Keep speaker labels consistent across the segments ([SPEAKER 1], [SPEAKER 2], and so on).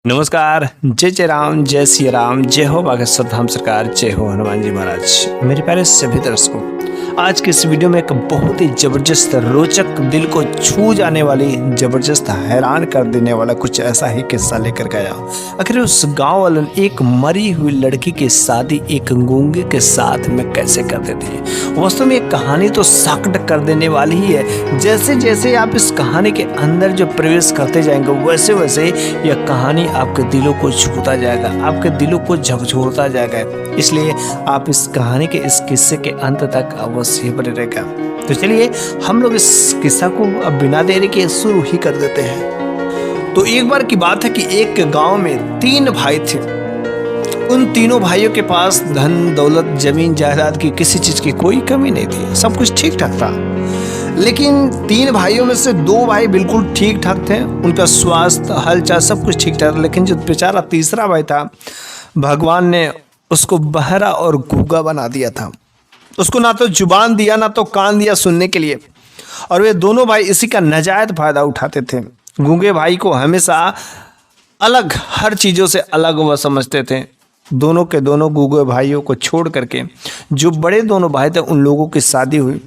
[SPEAKER 1] नमस्कार। जय जय राम, जय सिया राम, जय हो बागेश्वर धाम सरकार, जय हो हनुमान जी महाराज। मेरे प्यारे सभी दर्शकों, आज के इस वीडियो में एक बहुत ही जबरदस्त, रोचक, दिल को छू जाने वाली, जबरदस्त, हैरान कर देने वाला कुछ ऐसा ही किस्सा लेकर गया। आखिर उस गांव वालों ने एक मरी हुई लड़की की शादी एक गूंगे के साथ में कैसे कर देते हैं। वास्तव में एक कहानी तो शॉक्ड कर देने वाली ही है। जैसे जैसे आप इस कहानी के अंदर जो प्रवेश करते जाएंगे, वैसे वैसे यह कहानी आपके दिलों को छूता जाएगा, आपके दिलों को झकझोरता जाएगा। इसलिए आप इस कहानी के, इस किस्से के अंत तक अवश्य बने रहेगा। तो चलिए हम लोग इस किस्सा को अब बिना देरी के शुरू ही कर देते हैं। तो एक बार की बात है कि एक गांव में 3 भाई थे। उन तीनों भाइयों के पास धन दौलत, जमीन जायदाद की किसी चीज की कोई कमी नहीं थी, सब कुछ ठीक ठाक था। लेकिन 3 भाइयों में से 2 भाई बिल्कुल ठीक ठाक थे, उनका स्वास्थ्य, हालचाल सब कुछ ठीक ठाक। लेकिन जो बेचारा तीसरा भाई था, भगवान ने उसको बहरा और गूंगा बना दिया था। उसको ना तो जुबान दिया, ना तो कान दिया सुनने के लिए, और वे दोनों भाई इसी का नाजायज फायदा उठाते थे। गूंगे भाई को हमेशा अलग, हर चीज़ों से अलग वह समझते थे। दोनों के दोनों गूंगे भाइयों को छोड़ करके जो बड़े दोनों भाई थे, उन लोगों की शादी हुई।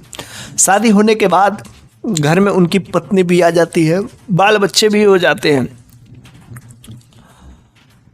[SPEAKER 1] शादी होने के बाद घर में उनकी पत्नी भी आ जाती है, बाल बच्चे भी हो जाते हैं।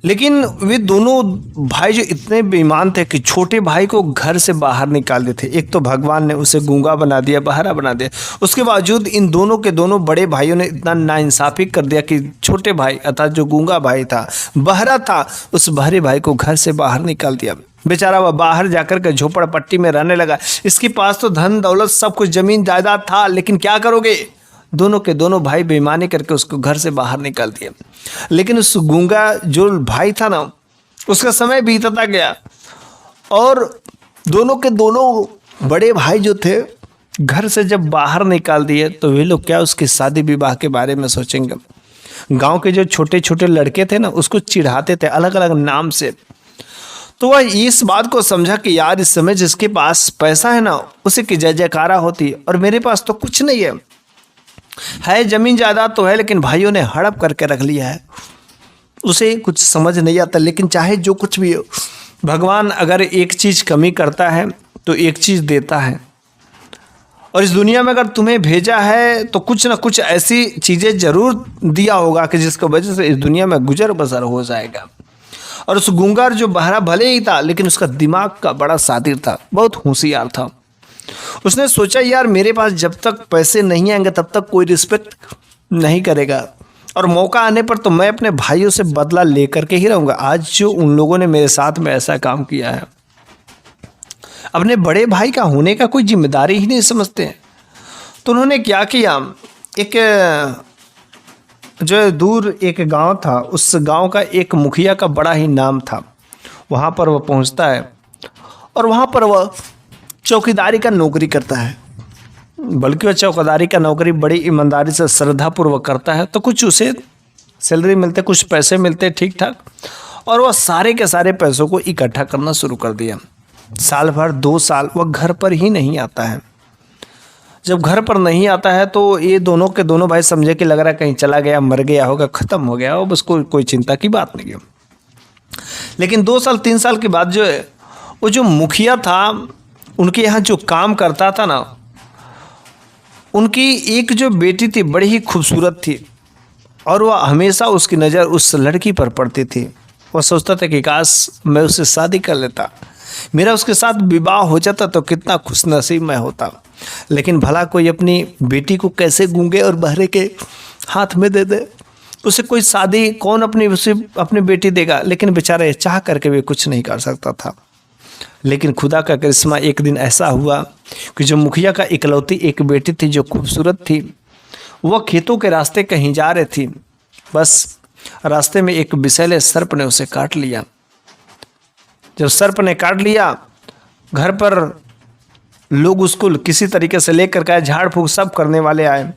[SPEAKER 1] लेकिन वे दोनों भाई जो इतने बेईमान थे कि छोटे भाई को घर से बाहर निकाल देते। एक तो भगवान ने उसे गूंगा बना दिया, बहरा बना दिया। उसके बावजूद इन दोनों के दोनों बड़े भाइयों ने इतना नाइंसाफी कर दिया कि छोटे भाई अर्थात जो गूंगा भाई था, बहरा था, उस बहरे भाई को घर से बाहर निकाल दिया। बेचारा वह बाहर जाकर के झोपड़पट्टी में रहने लगा। इसके पास तो धन दौलत सब कुछ, जमीन जायदाद था, लेकिन क्या करोगे, दोनों के दोनों भाई बेईमानी करके उसको घर से बाहर निकाल दिया। लेकिन उस गूंगा जो भाई था ना, उसका समय बीतता गया और दोनों के दोनों बड़े भाई जो थे, घर से जब बाहर निकाल दिए तो वे लोग क्या उसकी शादी विवाह के बारे में सोचेंगे। गांव के जो छोटे छोटे लड़के थे ना, उसको चिढ़ाते थे अलग अलग नाम से। तो वह इस बात को समझा कि यार, इस समय जिसके पास पैसा है ना, उसे की जय जयकारा होती, और मेरे पास तो कुछ नहीं है जमीन जायदाद तो है, लेकिन भाइयों ने हड़प करके रख लिया है। उसे कुछ समझ नहीं आता। लेकिन चाहे जो कुछ भी हो, भगवान अगर एक चीज़ कमी करता है तो एक चीज़ देता है, और इस दुनिया में अगर तुम्हें भेजा है तो कुछ ना कुछ ऐसी चीज़ें जरूर दिया होगा कि जिसकी वजह से इस दुनिया में गुजर बसर हो जाएगा। और उस गूंगार जो बहरा भले ही था, लेकिन उसका दिमाग का बड़ा शातिर था, बहुत होशियार था। उसने सोचा यार, मेरे पास जब तक पैसे नहीं आएंगे तब तक कोई रिस्पेक्ट नहीं करेगा, और मौका आने पर तो मैं अपने भाइयों से बदला लेकर के ही रहूँगा। आज जो उन लोगों ने मेरे साथ में ऐसा काम किया है, अपने बड़े भाई का होने का कोई जिम्मेदारी ही नहीं समझते हैं। तो उन्होंने क्या किया, एक जो दूर एक गांव था, उस गांव का एक मुखिया का बड़ा ही नाम था। वहाँ पर वह पहुँचता है और वहाँ पर वह चौकीदारी का नौकरी करता है। बल्कि वह चौकीदारी का नौकरी बड़ी ईमानदारी से, श्रद्धापूर्वक करता है। तो कुछ उसे सैलरी मिलते, कुछ पैसे मिलते ठीक ठाक, और वह सारे के सारे पैसों को इकट्ठा करना शुरू कर दिया। साल भर, 2 साल वह घर पर ही नहीं आता है। जब घर पर नहीं आता है तो ये दोनों के दोनों भाई समझे कि लग रहा है कहीं चला गया, मर गया होगा, ख़त्म हो गया, अब उसको कोई चिंता की बात नहीं है। लेकिन 2 साल 3 साल के बाद जो है, वो जो मुखिया था, उनके यहाँ जो काम करता था ना, उनकी एक जो बेटी थी, बड़ी ही खूबसूरत थी, और वह हमेशा उसकी नज़र उस लड़की पर पड़ती थी। वह सोचता था कि काश मैं उससे शादी कर लेता, मेरा उसके साथ विवाह हो जाता तो कितना खुशनसीब मैं होता। लेकिन भला कोई अपनी बेटी को कैसे गूंगे और बहरे के हाथ में दे दे, उसे कोई शादी कौन अपनी बेटी देगा। लेकिन बेचारा ये चाह करके भी कुछ नहीं कर सकता था। लेकिन खुदा का करिश्मा, एक दिन ऐसा हुआ कि जो मुखिया का इकलौती एक बेटी थी जो खूबसूरत थी, वह खेतों के रास्ते कहीं जा रही थी। बस रास्ते में एक विषैले सर्प ने उसे काट लिया। जब सर्प ने काट लिया, घर पर लोग उसको किसी तरीके से लेकर के झाड़ फूंक सब करने वाले आए।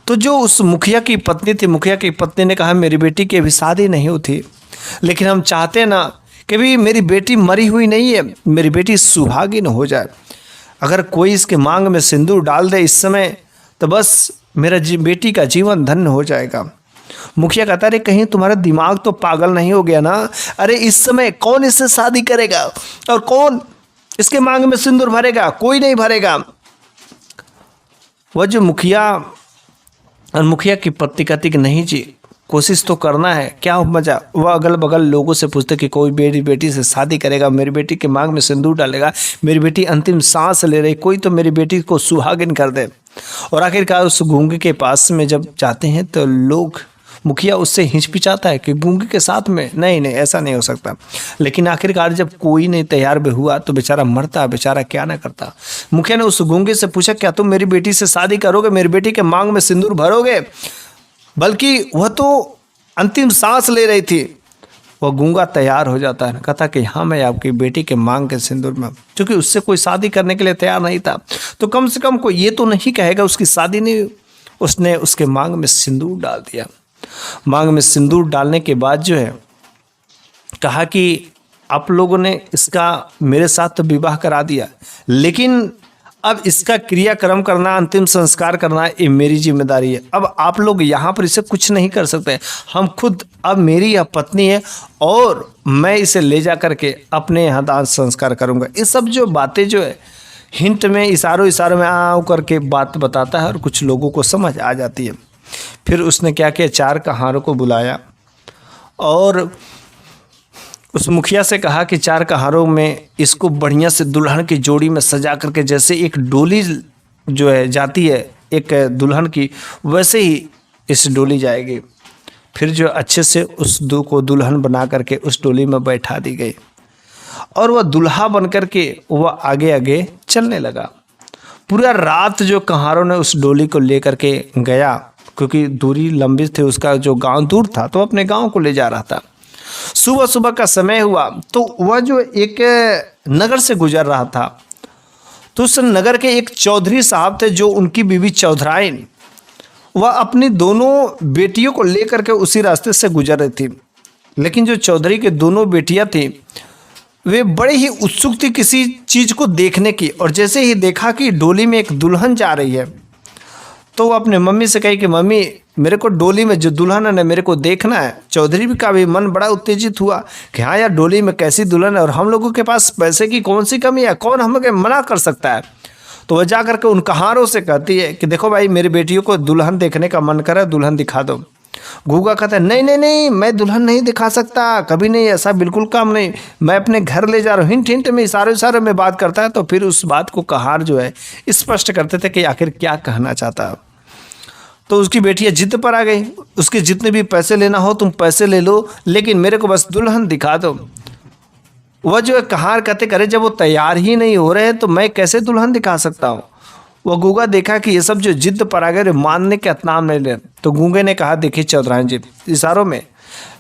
[SPEAKER 1] तो जो उस मुखिया की पत्नी थी, मुखिया की पत्नी ने कहा, मेरी बेटी की अभी शादी नहीं हुई, लेकिन हम चाहते ना कि भी मेरी बेटी मरी हुई नहीं है, मेरी बेटी सुहागिन हो जाए। अगर कोई इसके मांग में सिंदूर डाल दे इस समय, तो बस मेरा बेटी का जीवन धन्य हो जाएगा। मुखिया कहता अरे कहीं तुम्हारा दिमाग तो पागल नहीं हो गया ना, अरे इस समय कौन इससे शादी करेगा और कौन इसके मांग में सिंदूर भरेगा, कोई नहीं भरेगा। वह जो मुखिया और मुखिया की पत्नी कहती कि नहीं जी कोशिश तो करना है, क्या हो मजा। वह अगल बगल लोगों से पूछते कि कोई मेरी बेटी से शादी करेगा, मेरी बेटी के मांग में सिंदूर डालेगा, मेरी बेटी अंतिम सांस ले रही, कोई तो मेरी बेटी को सुहागिन कर दे। और आखिरकार उस गूंगे के पास में जब जाते हैं तो लोग, मुखिया उससे हिचकिचाता है कि गूंगे के साथ में नहीं नहीं ऐसा नहीं हो सकता। लेकिन आखिरकार जब कोई नहीं तैयार भी हुआ तो बेचारा मरता, बेचारा क्या ना करता। मुखिया ने उस गूंगे से पूछा क्या तुम मेरी बेटी से शादी करोगे, मेरी बेटी के मांग में सिंदूर भरोगे? बल्कि वह तो अंतिम सांस ले रही थी। वह गूंगा तैयार हो जाता है, कहता कि हाँ मैं आपकी बेटी के मांग के सिंदूर में, क्योंकि उससे कोई शादी करने के लिए तैयार नहीं था तो कम से कम कोई ये तो नहीं कहेगा उसकी शादी नहीं। उसने उसके मांग में सिंदूर डाल दिया। मांग में सिंदूर डालने के बाद जो है कहा कि आप लोगों ने इसका मेरे साथ तो विवाह करा दिया, लेकिन अब इसका क्रियाक्रम करना, अंतिम संस्कार करना ये मेरी जिम्मेदारी है। अब आप लोग यहाँ पर इसे कुछ नहीं कर सकते, हम खुद, अब मेरी यह पत्नी है और मैं इसे ले जा करके अपने यहाँ दान संस्कार करूँगा। ये सब जो बातें जो है हिंट में, इशारों में आओ करके बात बताता है और कुछ लोगों को समझ आ जाती है। फिर उसने क्या किया, 4 कहारों को बुलाया और उस मुखिया से कहा कि 4 कहारों में इसको बढ़िया से दुल्हन की जोड़ी में सजा करके, जैसे एक डोली जो है जाती है एक दुल्हन की, वैसे ही इस डोली जाएगी। फिर जो अच्छे से उस को दुल्हन बना करके उस डोली में बैठा दी गई और वह दुल्हा बन करके वह आगे आगे चलने लगा। पूरा रात जो कहारों ने उस डोली को लेकर के गया, क्योंकि दूरी लंबी थी, उसका जो गांव दूर था तो अपने गांव को ले जा रहा था। सुबह सुबह का समय हुआ तो वह जो एक नगर से गुजर रहा था तो उस नगर के एक चौधरी साहब थे जो उनकी बीवी चौधराइन, वह अपनी दोनों बेटियों को लेकर के उसी रास्ते से गुजर रही थी। लेकिन जो चौधरी के दोनों बेटियां थी वे बड़े ही उत्सुक थी किसी चीज़ को देखने की, और जैसे ही देखा कि डोली में एक दुल्हन जा रही है तो वो अपने मम्मी से कही कि मम्मी मेरे को डोली में जो दुल्हन है ना मेरे को देखना है। चौधरी भी का भी मन बड़ा उत्तेजित हुआ कि हाँ यार डोली में कैसी दुल्हन है और हम लोगों के पास पैसे की कौन सी कमी है, कौन हमें मना कर सकता है। तो वह जा करके उन कहारों से कहती है कि देखो भाई मेरी बेटियों को दुल्हन देखने का मन करे, दुल्हन दिखा दो। गूंगा कहता है नहीं नहीं नहीं मैं दुल्हन नहीं दिखा सकता, कभी नहीं, ऐसा बिल्कुल काम नहीं, मैं अपने घर ले जा रहा हूँ। हिंट हिंट में इशारे में बात करता है। तो फिर उस बात को कहार जो है स्पष्ट करते थे कि आखिर क्या कहना चाहता है। तो उसकी बेटियां जिद पर आ गई, उसके जितने भी पैसे लेना हो तुम पैसे ले लो, लेकिन मेरे को बस दुल्हन दिखा दो। वह जो है कहार कहते करे जब वो तैयार ही नहीं हो रहे तो मैं कैसे दुल्हन दिखा सकता हूँ। वह गूंगा देखा कि ये सब जो जिद पर आ गए मानने के नाम नहीं ले। तो गूंगे ने कहा देखिए चौधराइन जी, इशारों में,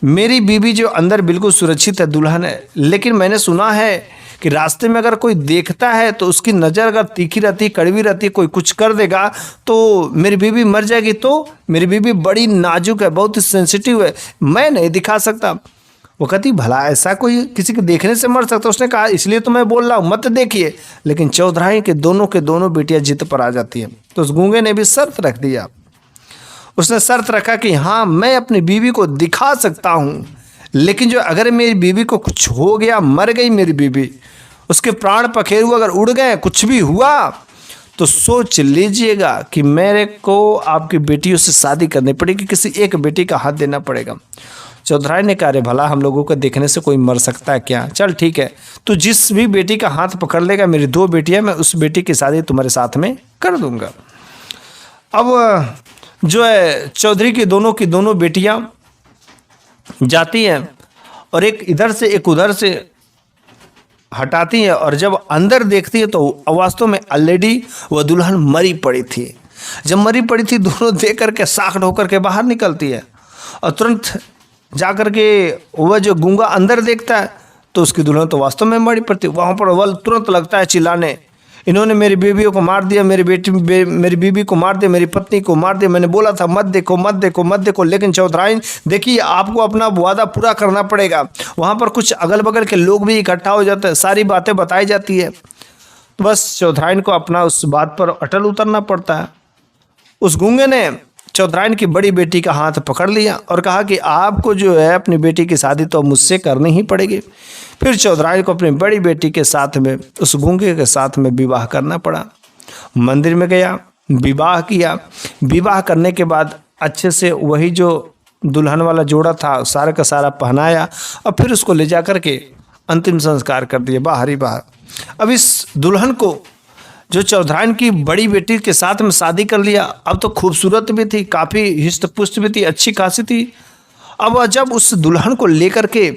[SPEAKER 1] मेरी बीवी जो अंदर बिल्कुल सुरक्षित है, दुल्हन है, लेकिन मैंने सुना है कि रास्ते में अगर कोई देखता है तो उसकी नज़र अगर तीखी रहती, कड़वी रहती, कोई कुछ कर देगा तो मेरी बीवी मर जाएगी। तो मेरी बीवी बड़ी नाजुक है, बहुत ही सेंसिटिव है, मैं नहीं दिखा सकता। वो कहती भला ऐसा कोई किसी के देखने से मर सकता? उसने कहा इसलिए तो मैं बोल रहा हूँ मत देखिए। लेकिन चौधराई के दोनों बेटियां जिद पर आ जाती हैं। तो उस गूंगे ने भी शर्त रख दिया। उसने शर्त रखा कि हाँ मैं अपनी बीवी को दिखा सकता हूँ, लेकिन जो अगर मेरी बीवी को कुछ हो गया, मर गई मेरी बीवी, उसके प्राण पखेरु अगर उड़ गए, कुछ भी हुआ तो सोच लीजिएगा कि मेरे को आपकी बेटियों से शादी करनी पड़ेगी, किसी एक बेटी का हाथ देना पड़ेगा। चौधराई ने कहा अरे भला हम लोगों को देखने से कोई मर सकता है क्या? चल ठीक है, तू जिस भी बेटी का हाथ पकड़ लेगा, मेरी 2 बेटियां, मैं उस बेटी की शादी तुम्हारे साथ में कर दूंगा। अब जो है चौधरी की दोनों बेटियां जाती हैं और एक इधर से एक उधर से हटाती है, और जब अंदर देखती है तो वास्तव में ऑलरेडी वह दुल्हन मरी पड़ी थी। जब मरी पड़ी थी दोनों देख करके साख होकर के बाहर निकलती है और तुरंत जा कर के वह जो गूंगा अंदर देखता है तो उसकी दुल्हन तो वास्तव में मरी पड़ती है। वहाँ पर वह तुरंत लगता है चिल्लाने, इन्होंने मेरी बीवियों को मार दिया, मेरी बीवी को मार दिया, मेरी पत्नी को मार दिया, मैंने बोला था मत देखो मत देखो मत देखो। लेकिन चौधराइन देखिए आपको अपना वादा पूरा करना पड़ेगा। वहाँ पर कुछ अगल बगल के लोग भी इकट्ठा हो जाते हैं, सारी बातें बताई जाती है। तो बस चौधराइन को अपना उस बात पर अटल उतरना पड़ता है। उस गूंगे ने चौधराइन की बड़ी बेटी का हाथ पकड़ लिया और कहा कि आपको जो है अपनी बेटी की शादी तो मुझसे करनी ही पड़ेगी। फिर चौधराइन को अपनी बड़ी बेटी के साथ में, उस गूंगे के साथ में विवाह करना पड़ा। मंदिर में गया, विवाह किया। विवाह करने के बाद अच्छे से वही जो दुल्हन वाला जोड़ा था सारा का सारा पहनाया और फिर उसको ले जा कर के अंतिम संस्कार कर दिया बाहर ही बाहर। अब इस दुल्हन को जो चौधराइन की बड़ी बेटी के साथ में शादी कर लिया, अब तो खूबसूरत भी थी, काफ़ी हिष्ट पुष्ट भी थी, अच्छी खासी थी। अब जब उस दुल्हन को लेकर के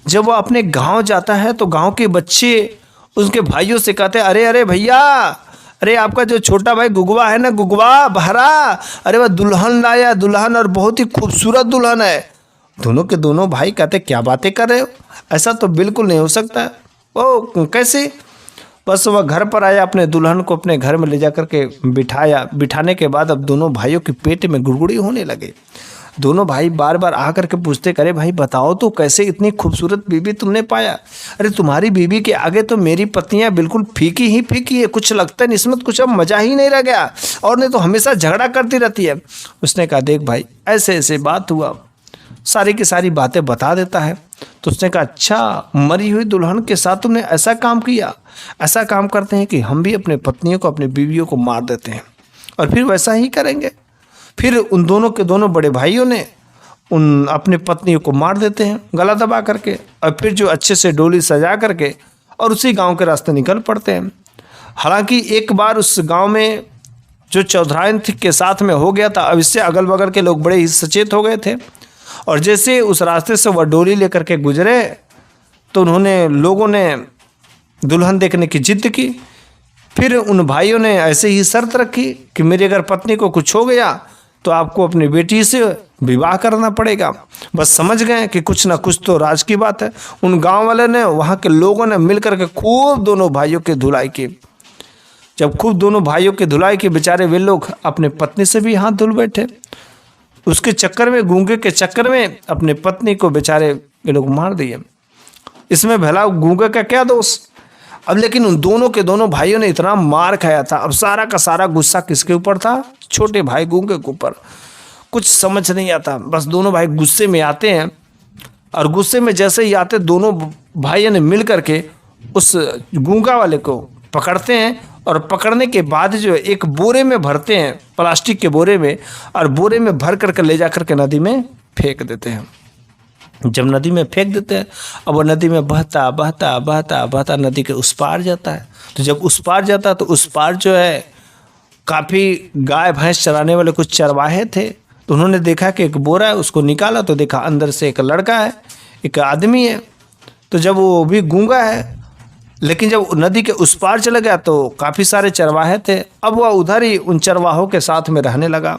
[SPEAKER 1] जब वो अपने गांव जाता है तो गांव के बच्चे उसके भाइयों से कहते हैं, अरे अरे भैया, अरे आपका जो छोटा भाई गुगवा है ना, गुगवा बहरा, अरे वह दुल्हन लाया, दुल्हन और बहुत ही खूबसूरत दुल्हन है। दोनों के दोनों भाई कहते, क्या बातें कर रहे हो, ऐसा तो बिल्कुल नहीं हो सकता। ओ कैसे? बस वह घर पर आया, अपने दुल्हन को अपने घर में ले जा कर के बिठाया। बिठाने के बाद अब दोनों भाइयों के पेट में गुड़गुड़ी होने लगे। दोनों भाई बार बार आ करके पूछते, करे भाई बताओ तो कैसे इतनी खूबसूरत बीवी तुमने पाया? अरे तुम्हारी बीवी के आगे तो मेरी पत्नियां बिल्कुल फीकी ही फीकी है, कुछ लगता नहीं इसमें, कुछ अब मजा ही नहीं रह गया, और नहीं तो हमेशा झगड़ा करती रहती है। उसने कहा, देख भाई ऐसे ऐसे बात हुआ, सारी की सारी बातें बता देता है। तो उसने कहा, अच्छा मरी हुई दुल्हन के साथ तुमने ऐसा काम किया? ऐसा काम करते हैं कि हम भी अपने पत्नियों को, अपने बीवियों को मार देते हैं और फिर वैसा ही करेंगे। फिर उन दोनों के दोनों बड़े भाइयों ने उन अपने पत्नियों को मार देते हैं गला दबा करके, और फिर जो अच्छे से डोली सजा करके और उसी गांव के रास्ते निकल पड़ते हैं। हालांकि एक बार उस गांव में जो चौधराइन के साथ में हो गया था, अब इससे अगल बगल के लोग बड़े ही सचेत हो गए थे, और जैसे उस रास्ते से वह डोली लेकर के गुजरे तो उन्होंने, लोगों ने दुल्हन देखने की जिद की। फिर उन भाइयों ने ऐसे ही शर्त रखी कि मेरी अगर पत्नी को कुछ हो गया तो आपको अपनी बेटी से विवाह करना पड़ेगा। बस समझ गए कि कुछ ना कुछ तो राज की बात है। उन गांव वाले ने, वहाँ के लोगों ने मिलकर के खूब दोनों भाइयों की धुलाई की। जब खूब दोनों भाइयों की धुलाई की, बेचारे वे लोग अपने पत्नी से भी हाथ धुल बैठे। उसके चक्कर में, गूंगे के चक्कर में अपने पत्नी को बेचारे ये लोग मार दिए। इसमें भला गूंगे का क्या दोष? अब लेकिन उन दोनों के दोनों भाइयों ने इतना मार खाया था, अब सारा का सारा गुस्सा किसके ऊपर था? छोटे भाई गूंगे के ऊपर। कुछ समझ नहीं आता, बस दोनों भाई गुस्से में आते हैं, और गुस्से में जैसे ही आते दोनों भाइयों ने मिल करके उस गूंगा वाले को पकड़ते हैं, और पकड़ने के बाद जो एक बोरे में भरते हैं, प्लास्टिक के बोरे में, और बोरे में भर करके ले जा करके नदी में फेंक देते हैं। जब नदी में फेंक देते हैं, अब वो नदी में बहता बहता बहता बहता नदी के उस पार जाता है। तो जब उस पार जाता है तो उस पार जो है काफ़ी गाय भैंस चराने वाले कुछ चरवाहे थे। तो उन्होंने देखा कि एक बोरा है, उसको निकाला तो देखा अंदर से एक लड़का है, एक आदमी है। तो जब वो भी गूंगा है, लेकिन जब नदी के उस पार चला गया तो काफ़ी सारे चरवाहे थे। अब वह उधर ही उन चरवाहों के साथ में रहने लगा।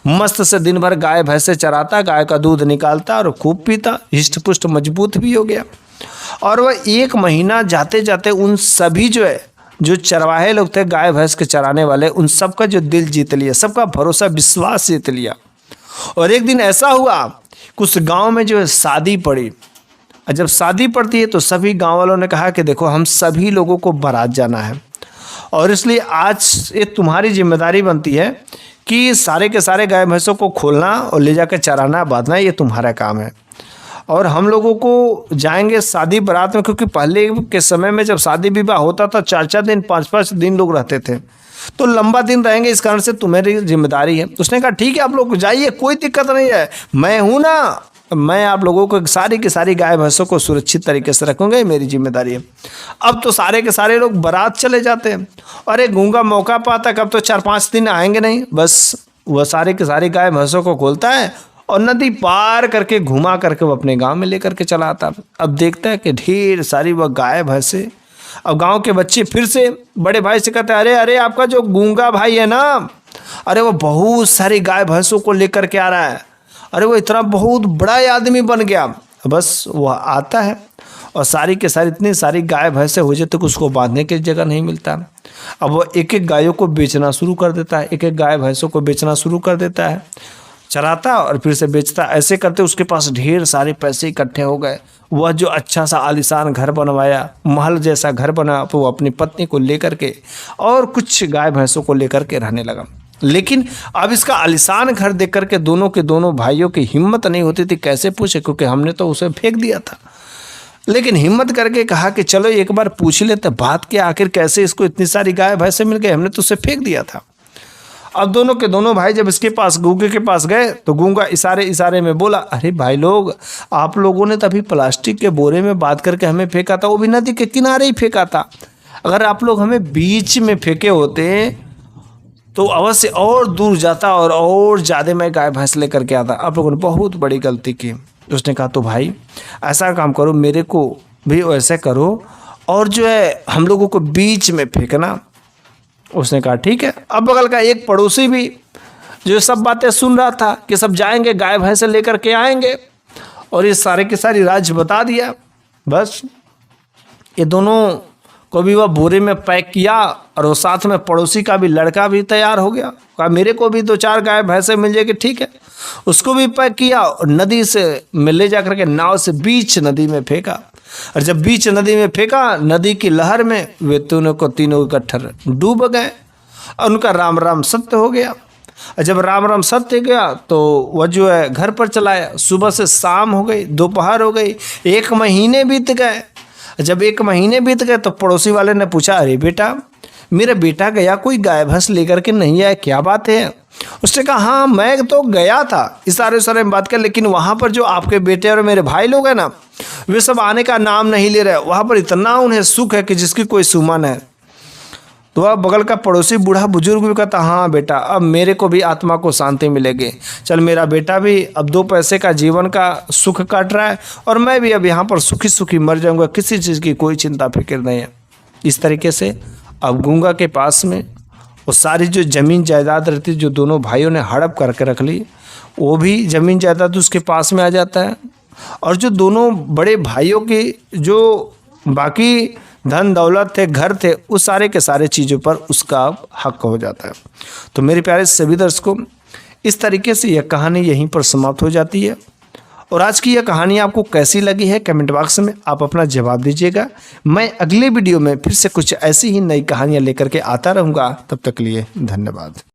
[SPEAKER 1] मस्त से दिन भर गाय भैंसे चराता, गाय का दूध निकालता और खूब पीता, हिष्ट पुष्ट मजबूत भी हो गया। और वह 1 महीना जाते जाते उन सभी जो है, जो चरवाहे लोग थे गाय भैंस के चराने वाले, उन सबका जो दिल जीत लिया, सबका भरोसा विश्वास जीत लिया। और एक दिन ऐसा हुआ कि उस गाँव में जो है शादी पड़ी। और जब शादी पड़ती है तो सभी गांव वालों ने कहा कि देखो हम सभी लोगों को बारात जाना है, और इसलिए आज ये तुम्हारी जिम्मेदारी बनती है कि सारे के सारे गाय भैंसों को खोलना और ले जाकर चराना बांधना, ये तुम्हारा काम है। और हम लोगों को जाएंगे शादी बारात में, क्योंकि पहले के समय में जब शादी विवाह होता था 4-4 दिन 5-5 दिन लोग रहते थे, तो लंबा दिन रहेंगे, इस कारण से तुम्हारी जिम्मेदारी है। उसने कहा ठीक है आप लोग जाइए, कोई दिक्कत नहीं है, मैं हूँ ना, मैं आप लोगों को सारी की सारी गाय भैंसों को सुरक्षित तरीके से रखूंगा, ये मेरी जिम्मेदारी है। अब तो सारे के सारे लोग बारात चले जाते हैं, और एक गूंगा मौका पाता कब तो 4-5 दिन आएंगे नहीं, बस वह सारे के सारे गाय भैंसों को खोलता है और नदी पार करके घुमा करके वो अपने गांव में लेकर के चला आता। अब देखता है कि ढेर सारी वह गाय भैंसे। अब गांव के बच्चे फिर से बड़े भाई से कहते हैं, अरे अरे आपका जो गूंगा भाई है ना, अरे वो बहुत सारी गाय भैंसों को लेकर के आ रहा है, अरे वो इतना बहुत बड़ा आदमी बन गया। बस वह आता है और सारी के सारी इतनी सारी गाय भैंसे हो जाते कि उसको बांधने की जगह नहीं मिलता। अब वो एक एक गायों को बेचना शुरू कर देता है, एक एक गाय भैंसों को बेचना शुरू कर देता है, चराता और फिर से बेचता। ऐसे करते उसके पास ढेर सारे पैसे इकट्ठे हो गए। वह जो अच्छा सा आलीशान घर बनवाया, महल जैसा घर बना, वो अपनी पत्नी को लेकर के और कुछ गाय भैंसों को लेकर के रहने लगा। लेकिन अब इसका आलीशान घर देख करके दोनों के दोनों भाइयों की हिम्मत नहीं होती थी कैसे पूछे, क्योंकि हमने तो उसे फेंक दिया था। लेकिन हिम्मत करके कहा कि चलो एक बार पूछ लेते बात क्या, आखिर कैसे इसको इतनी सारी गाय भैंसे मिल गई, हमने तो उसे फेंक दिया था। अब दोनों के दोनों भाई जब इसके पास गूंगे के पास गए तो गूंगा इशारे इशारे में बोला, अरे भाई लोग, आप लोगों ने तभी प्लास्टिक के बोरे में बात करके हमें फेंका था, वो भी नदी के किनारे ही फेंका था। अगर आप लोग हमें बीच में फेंके होते तो अवश्य और दूर जाता और ज़्यादा मैं गाय भैंस लेकर के आता। आप लोगों ने बहुत बड़ी गलती की। उसने कहा तो भाई ऐसा काम करो, मेरे को भी वैसे करो और जो है हम लोगों को बीच में फेंकना। उसने कहा ठीक है। अब बगल का एक पड़ोसी भी जो सब बातें सुन रहा था कि सब जाएंगे गाय भैंसे लेकर के आएंगे, और ये सारे की सारी राज बता दिया। बस ये दोनों को भी वह बोरे में पैक किया और वो साथ में पड़ोसी का भी लड़का भी तैयार हो गया। कहा मेरे को भी 2-4 गाय भैंसे मिल जाएगी, ठीक है। उसको भी पैक किया और नदी से में ले जा करके नाव से बीच नदी में फेंका। और जब बीच नदी में फेंका, नदी की लहर में वे तीनों इकट्ठे डूब गए और उनका राम राम सत्य हो गया। और जब राम राम सत्य गया तो वह जो है घर पर चला आया। सुबह से शाम हो गई, दोपहर हो गई, 1 महीने बीत गए। जब 1 महीने बीत गए तो पड़ोसी वाले ने पूछा, अरे बेटा, मेरा बेटा गया कोई गाय भैंस लेकर के नहीं आया, क्या बात है? उसने कहा हाँ मैं तो गया था इशारे में बात कर, लेकिन वहाँ पर जो आपके बेटे और मेरे भाई लोग हैं ना, वे सब आने का नाम नहीं ले रहे। वहाँ पर इतना उन्हें सुख है कि जिसकी कोई सुमन है। तो वह बगल का पड़ोसी बूढ़ा बुजुर्ग भी कहता, हाँ बेटा, अब मेरे को भी आत्मा को शांति मिलेगी। चल मेरा बेटा भी अब 2 पैसे का जीवन का सुख काट रहा है और मैं भी अब यहाँ पर सुखी सुखी मर जाऊँगा, किसी चीज़ की कोई चिंता फिक्र नहीं है। इस तरीके से अब गूंगा के पास में वो सारी जो ज़मीन जायदाद रहती जो दोनों भाइयों ने हड़प करके रख ली, वो भी ज़मीन जायदाद उसके पास में आ जाता है। और जो दोनों बड़े भाइयों की जो बाकी धन दौलत थे, घर थे, उस सारे के सारे चीज़ों पर उसका हक हो जाता है। तो मेरे प्यारे सभी दर्शकों, इस तरीके से यह कहानी यहीं पर समाप्त हो जाती है। और आज की यह कहानी आपको कैसी लगी है कमेंट बॉक्स में आप अपना जवाब दीजिएगा। मैं अगले वीडियो में फिर से कुछ ऐसी ही नई कहानियाँ लेकर के आता रहूँगा। तब तक के लिए धन्यवाद।